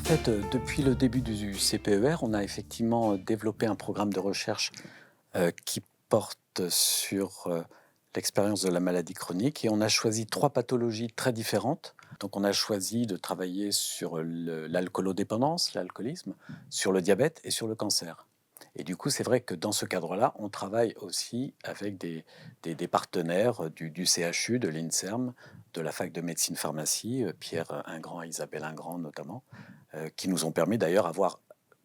fait, depuis le début du CPER, on a effectivement développé un programme de recherche qui porte sur l'expérience de la maladie chronique et on a choisi 3 pathologies très différentes. Donc on a choisi de travailler sur l'alcoolodépendance, l'alcoolisme, sur le diabète et sur le cancer. Et du coup, c'est vrai que dans ce cadre-là, on travaille aussi avec des partenaires du CHU, de l'INSERM, de la fac de médecine pharmacie, Pierre Ingrand et Isabelle Ingrand notamment, qui nous ont permis d'ailleurs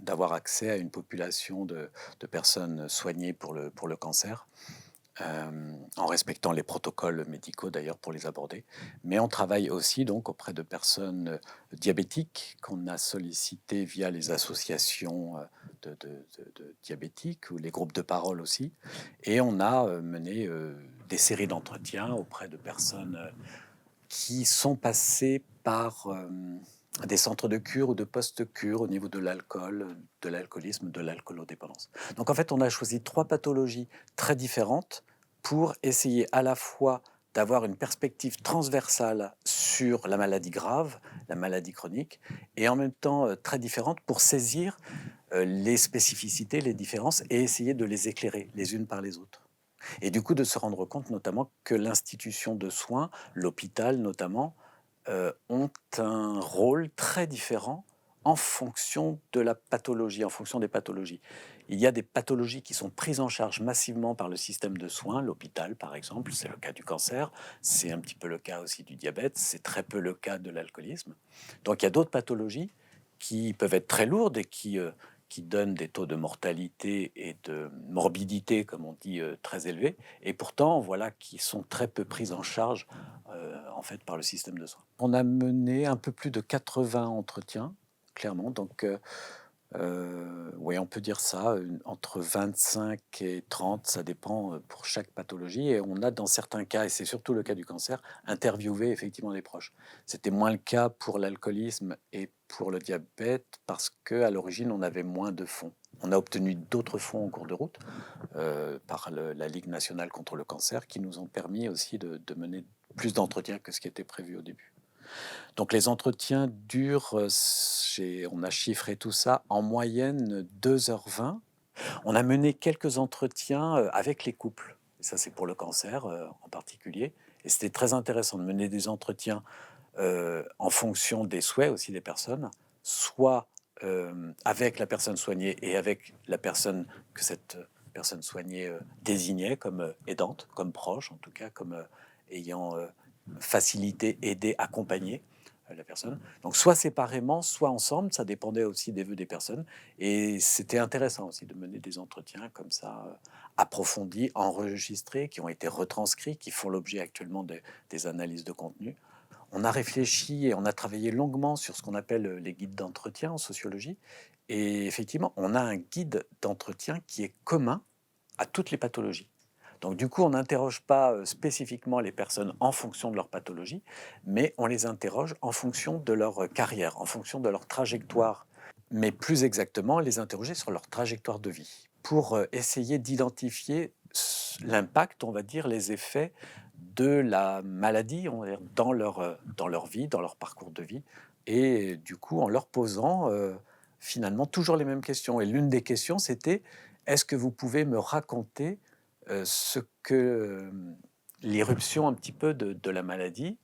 d'avoir accès à une population de personnes soignées pour le cancer, en respectant les protocoles médicaux d'ailleurs pour les aborder. Mais on travaille aussi donc auprès de personnes diabétiques qu'on a sollicitées via les associations de diabétiques ou les groupes de parole aussi. Et on a mené des séries d'entretiens auprès de personnes qui sont passées par des centres de cure ou de post-cure au niveau de l'alcool, de l'alcoolisme, de l'alcoolodépendance. Donc en fait, on a choisi 3 pathologies très différentes pour essayer à la fois d'avoir une perspective transversale sur la maladie grave, la maladie chronique, et en même temps très différente pour saisir les spécificités, les différences, et essayer de les éclairer les unes par les autres. Et du coup, de se rendre compte notamment que l'institution de soins, l'hôpital notamment, ont un rôle très différent en fonction de la pathologie, en fonction des pathologies. Il y a des pathologies qui sont prises en charge massivement par le système de soins, l'hôpital par exemple, c'est le cas du cancer, c'est un petit peu le cas aussi du diabète, c'est très peu le cas de l'alcoolisme. Donc il y a d'autres pathologies qui peuvent être très lourdes et qui donnent des taux de mortalité et de morbidité, comme on dit, très élevés, et pourtant, voilà, qui sont très peu prises en charge, en fait, par le système de soins. On a mené un peu plus de 80 entretiens, clairement, donc oui, on peut dire ça, entre 25 et 30, ça dépend, pour chaque pathologie, et on a dans certains cas, et c'est surtout le cas du cancer, interviewé effectivement les proches. C'était moins le cas pour l'alcoolisme et pour le diabète parce qu'à l'origine, on avait moins de fonds. On a obtenu d'autres fonds en cours de route, par la Ligue nationale contre le cancer, qui nous ont permis aussi de mener plus d'entretiens que ce qui était prévu au début. Donc les entretiens durent, on a chiffré tout ça, en moyenne 2h20. On a mené quelques entretiens avec les couples. Et ça, c'est pour le cancer en particulier. Et c'était très intéressant de mener des entretiens en fonction des souhaits aussi des personnes, soit avec la personne soignée et avec la personne que cette personne soignée désignait comme aidante, comme proche en tout cas, comme ayant facilité, aidé, accompagné la personne. Donc soit séparément, soit ensemble, ça dépendait aussi des vœux des personnes. Et c'était intéressant aussi de mener des entretiens comme ça, approfondis, enregistrés, qui ont été retranscrits, qui font l'objet actuellement des analyses de contenu. On a réfléchi et on a travaillé longuement sur ce qu'on appelle les guides d'entretien en sociologie. Et effectivement, on a un guide d'entretien qui est commun à toutes les pathologies. Donc du coup, on n'interroge pas spécifiquement les personnes en fonction de leur pathologie, mais on les interroge en fonction de leur carrière, en fonction de leur trajectoire, mais plus exactement, les interroger sur leur trajectoire de vie, pour essayer d'identifier l'impact, on va dire, les effets de la maladie, on va dire, dans leur vie, dans leur parcours de vie, et du coup, en leur posant finalement toujours les mêmes questions. Et l'une des questions, c'était, est-ce que vous pouvez me raconter ce que l'irruption un petit peu de la maladie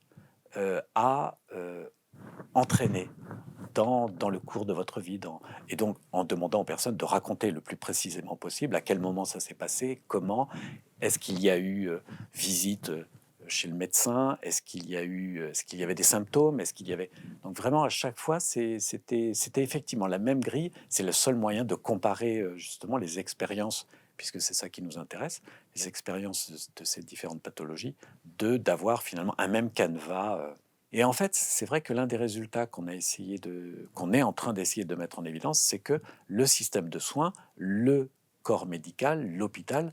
a entraîné dans le cours de votre vie. Et donc, en demandant aux personnes de raconter le plus précisément possible à quel moment ça s'est passé, comment, est-ce qu'il y a eu visite chez le médecin, est-ce qu'il y avait des symptômes, est-ce qu'il y avait... Donc vraiment, à chaque fois, c'était effectivement la même grille. C'est le seul moyen de comparer justement les expériences, puisque c'est ça qui nous intéresse, les expériences de ces différentes pathologies, d'avoir finalement un même canevas. Et en fait, c'est vrai que l'un des résultats qu'on est en train d'essayer de mettre en évidence, c'est que le système de soins, le corps médical, l'hôpital,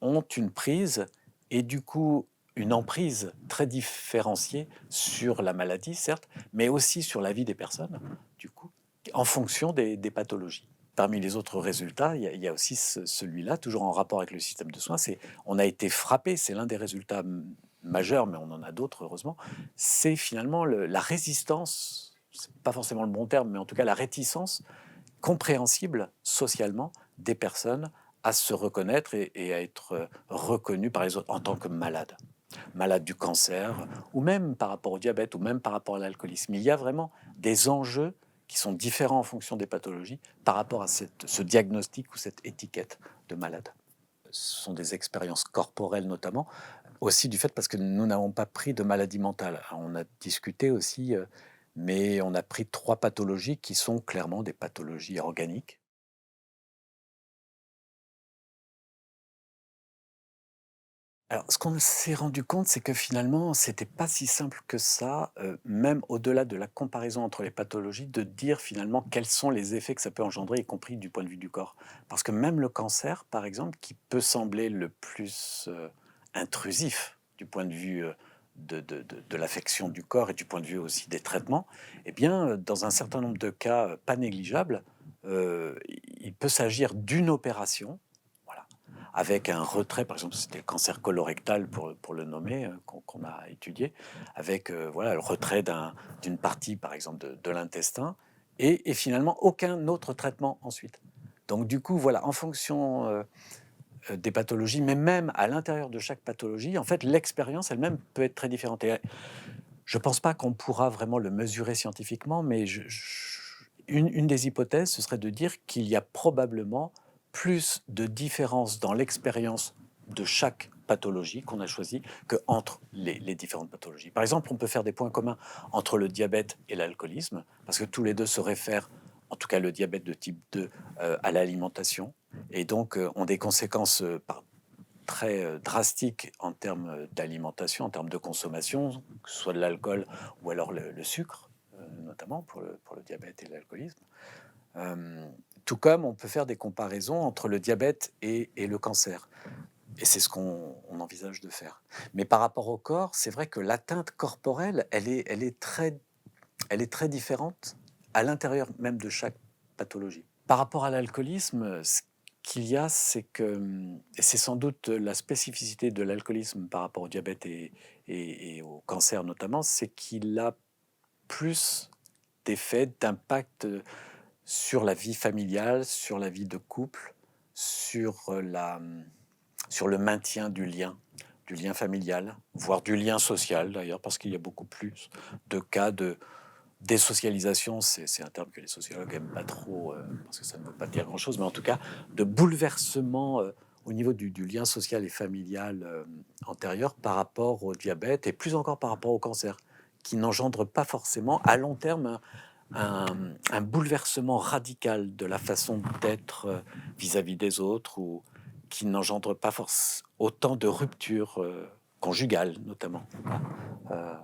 ont une prise et du coup une emprise très différenciée sur la maladie, certes, mais aussi sur la vie des personnes, du coup, en fonction des pathologies. Parmi les autres résultats, il y a aussi celui-là, toujours en rapport avec le système de soins, on a été frappé, c'est l'un des résultats majeurs, mais on en a d'autres, heureusement, c'est finalement la résistance c'est pas forcément le bon terme, mais en tout cas la réticence compréhensible socialement des personnes à se reconnaître et à être reconnues par les autres en tant que malades. Malades du cancer, ou même par rapport au diabète, ou même par rapport à l'alcoolisme. Il y a vraiment des enjeux qui sont différents en fonction des pathologies par rapport à ce diagnostic ou cette étiquette de malade. Ce sont des expériences corporelles notamment, aussi du fait parce que nous n'avons pas pris de maladie mentale. Alors, on a discuté aussi, mais on a pris 3 pathologies qui sont clairement des pathologies organiques. Alors, ce qu'on s'est rendu compte, c'est que finalement, c'était pas si simple que ça, même au-delà de la comparaison entre les pathologies, de dire finalement quels sont les effets que ça peut engendrer, y compris du point de vue du corps. Parce que même le cancer, par exemple, qui peut sembler le plus intrusif du point de vue de l'affection du corps et du point de vue aussi des traitements, eh bien, dans un certain nombre de cas pas négligeables, il peut s'agir d'une opération, voilà, avec un retrait, par exemple, c'était le cancer colorectal pour le nommer, qu'on a étudié, avec voilà, le retrait d'une partie, par exemple, de l'intestin, et finalement aucun autre traitement ensuite. Donc du coup, voilà, en fonction des pathologies, mais même à l'intérieur de chaque pathologie, en fait, l'expérience elle-même peut être très différente. Et je ne pense pas qu'on pourra vraiment le mesurer scientifiquement, mais une des hypothèses, ce serait de dire qu'il y a probablement plus de différences dans l'expérience de chaque pathologie qu'on a choisie qu'entre les différentes pathologies. Par exemple, on peut faire des points communs entre le diabète et l'alcoolisme, parce que tous les deux se réfèrent, en tout cas le diabète de type 2, à l'alimentation, et donc ont des conséquences très drastique en termes d'alimentation, en termes de consommation, que ce soit de l'alcool ou alors le sucre, notamment pour le diabète et l'alcoolisme. Euh, tout comme on peut faire des comparaisons entre le diabète et le cancer. Et c'est ce qu'on envisage de faire. Mais par rapport au corps, c'est vrai que l'atteinte corporelle, elle est très différente à l'intérieur même de chaque pathologie. Par rapport à l'alcoolisme, ce qu'il y a, c'est que, et c'est sans doute la spécificité de l'alcoolisme par rapport au diabète et au cancer notamment, c'est qu'il a plus d'effets, d'impact sur la vie familiale, sur la vie de couple, sur le maintien du lien familial, voire du lien social d'ailleurs, parce qu'il y a beaucoup plus de cas de désocialisation, c'est un terme que les sociologues n'aiment pas trop, parce que ça ne veut pas dire grand-chose, mais en tout cas, de bouleversement au niveau du lien social et familial antérieur par rapport au diabète, et plus encore par rapport au cancer, qui n'engendre pas forcément à long terme un bouleversement radical de la façon d'être vis-à-vis des autres, ou qui n'engendre pas autant de ruptures conjugales notamment. Euh,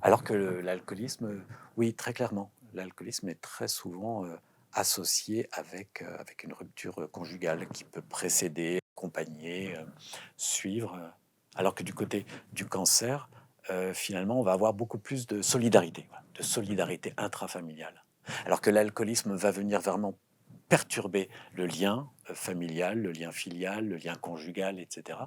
alors que l'alcoolisme, oui, très clairement, l'alcoolisme est très souvent associé avec une rupture conjugale qui peut précéder, accompagner, suivre. Alors que du côté du cancer, finalement, on va avoir beaucoup plus de solidarité, voilà, de solidarité intrafamiliale. Alors que l'alcoolisme va venir vraiment perturber le lien familial, le lien filial, le lien conjugal, etc.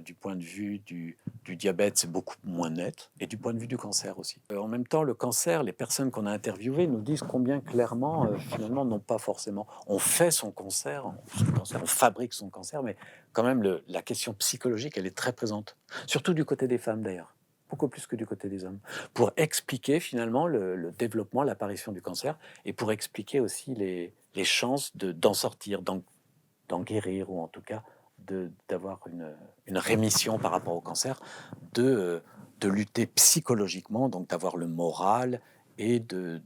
Du point de vue du diabète, c'est beaucoup moins net, et du point de vue du cancer aussi. En même temps, le cancer, les personnes qu'on a interviewées nous disent combien clairement, finalement, non pas forcément. On fait on fabrique son cancer, mais quand même, la question psychologique, elle est très présente, surtout du côté des femmes d'ailleurs, beaucoup plus que du côté des hommes, pour expliquer finalement le développement, l'apparition du cancer, et pour expliquer aussi les chances d'en sortir, d'en guérir, ou en tout cas d'avoir une rémission par rapport au cancer, de lutter psychologiquement, donc d'avoir le moral, et de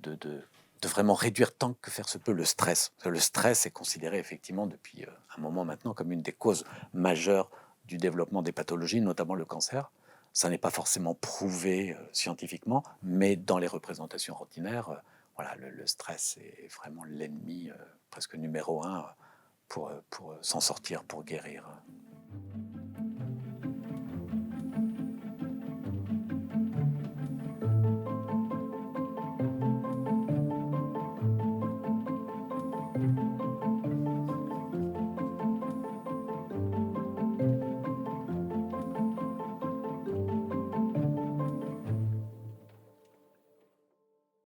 vraiment réduire tant que faire se peut le stress. Parce que le stress est considéré effectivement depuis un moment maintenant comme une des causes majeures du développement des pathologies, notamment le cancer. Ça n'est pas forcément prouvé scientifiquement, mais dans les représentations ordinaires, voilà, le stress est vraiment l'ennemi presque numéro un pour s'en sortir, pour guérir.